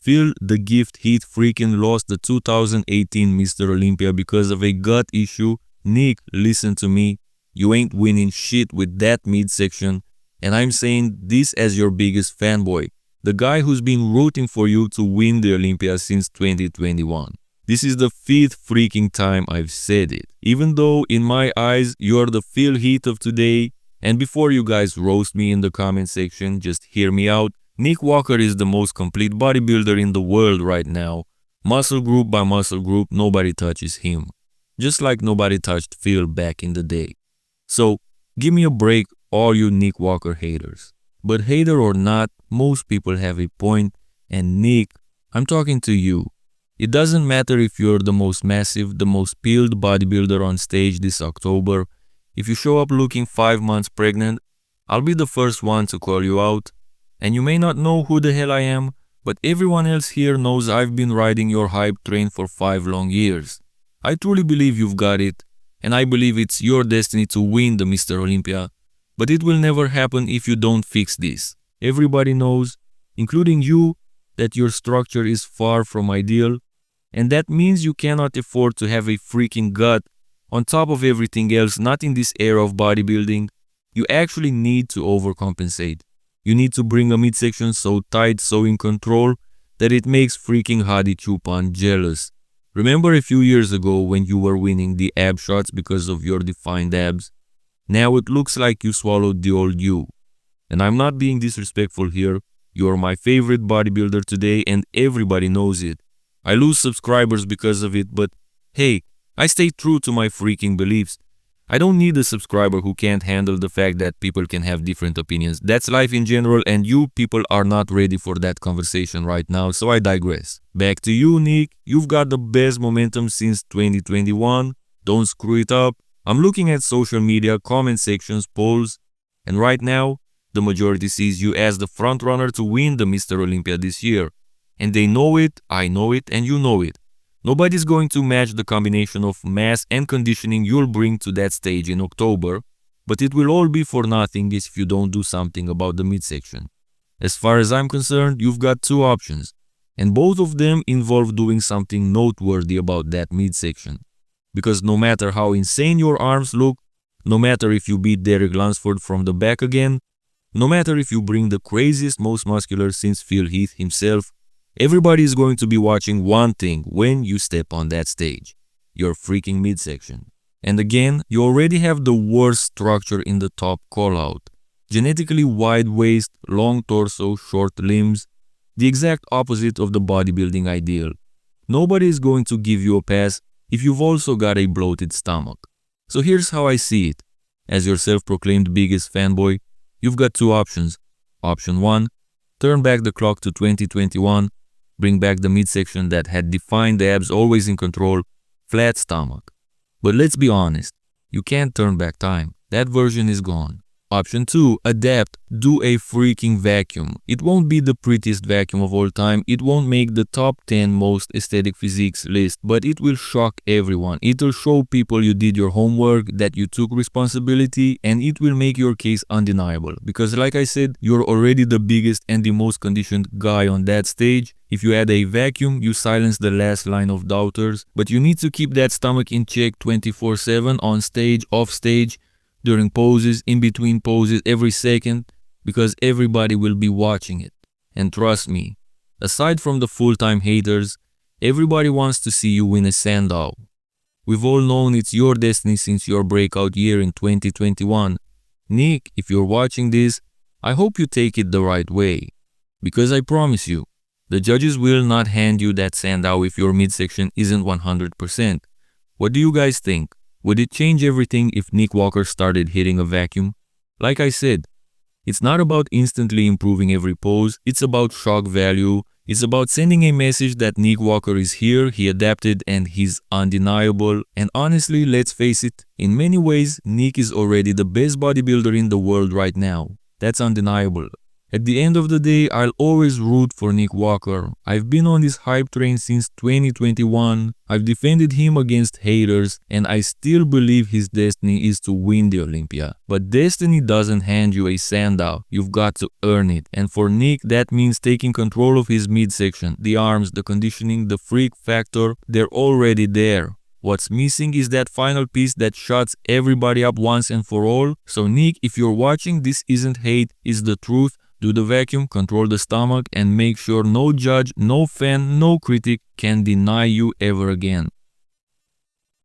Phil the Gift Heat freaking lost the 2018 Mr. Olympia because of a gut issue. Nick, listen to me. You ain't winning shit with that midsection. And I'm saying this as your biggest fanboy. The guy who's been rooting for you to win the Olympia since 2021. This is the 5th freaking time I've said it. Even though in my eyes you're the Phil Heat of today. And before you guys roast me in the comment section, just hear me out. Nick Walker is the most complete bodybuilder in the world right now. Muscle group by muscle group, nobody touches him. Just like nobody touched Phil back in the day. So, give me a break, all you Nick Walker haters. But hater or not, most people have a point, and Nick, I'm talking to you. It doesn't matter if you're the most massive, the most peeled bodybuilder on stage this October. If you show up looking 5 months pregnant, I'll be the first one to call you out. And you may not know who the hell I am, but everyone else here knows I've been riding your hype train for 5 long years. I truly believe you've got it, and I believe it's your destiny to win the Mr. Olympia. But it will never happen if you don't fix this. Everybody knows, including you, that your structure is far from ideal, and that means you cannot afford to have a freaking gut on top of everything else. Not in this era of bodybuilding. You actually need to overcompensate. You need to bring a midsection so tight, so in control, that it makes freaking Hadi Chupan jealous. Remember a few years ago when you were winning the ab shots because of your defined abs? Now it looks like you swallowed the old you. And I'm not being disrespectful here. You're my favorite bodybuilder today and everybody knows it. I lose subscribers because of it, but hey, I stay true to my freaking beliefs. I don't need a subscriber who can't handle the fact that people can have different opinions. That's life in general, and you people are not ready for that conversation right now, so I digress. Back to you, Nick. You've got the best momentum since 2021. Don't screw it up. I'm looking at social media, comment sections, polls, and right now, the majority sees you as the frontrunner to win the Mr. Olympia this year. And they know it, I know it, and you know it. Nobody's going to match the combination of mass and conditioning you'll bring to that stage in October, but it will all be for nothing if you don't do something about the midsection. As far as I'm concerned, you've got 2 options, and both of them involve doing something noteworthy about that midsection. Because no matter how insane your arms look, no matter if you beat Derek Lunsford from the back again, no matter if you bring the craziest, most muscular since Phil Heath himself, everybody is going to be watching one thing when you step on that stage, your freaking midsection. And again, you already have the worst structure in the top callout. Genetically wide waist, long torso, short limbs, the exact opposite of the bodybuilding ideal. Nobody is going to give you a pass if you've also got a bloated stomach. So here's how I see it. As your self-proclaimed biggest fanboy, you've got 2 options. Option 1, turn back the clock to 2021, bring back the midsection that had defined abs, always in control, flat stomach. But let's be honest, you can't turn back time. That version is gone. Option 2, adapt, do a freaking vacuum. It won't be the prettiest vacuum of all time, it won't make the top 10 most aesthetic physiques list, but it will shock everyone. It'll show people you did your homework, that you took responsibility, and it will make your case undeniable. Because like I said, you're already the biggest and the most conditioned guy on that stage. If you add a vacuum, you silence the last line of doubters, but you need to keep that stomach in check 24/7 on stage, off stage, during poses, in between poses, every second, because everybody will be watching it. And trust me, aside from the full-time haters, everybody wants to see you win a Sandow. We've all known it's your destiny since your breakout year in 2021. Nick, if you're watching this, I hope you take it the right way. Because I promise you, the judges will not hand you that Sandow if your midsection isn't 100%. What do you guys think? Would it change everything if Nick Walker started hitting a vacuum? Like I said, it's not about instantly improving every pose, it's about shock value, it's about sending a message that Nick Walker is here, he adapted, and he's undeniable. And honestly, let's face it, in many ways, Nick is already the best bodybuilder in the world right now. That's undeniable. At the end of the day, I'll always root for Nick Walker. I've been on this hype train since 2021. I've defended him against haters, and I still believe his destiny is to win the Olympia. But destiny doesn't hand you a sandow, you've got to earn it. And for Nick, that means taking control of his midsection, the arms, the conditioning, the freak factor, they're already there. What's missing is that final piece that shuts everybody up once and for all. So Nick, if you're watching, this isn't hate, it's the truth. Do the vacuum, control the stomach, and make sure no judge, no fan, no critic can deny you ever again.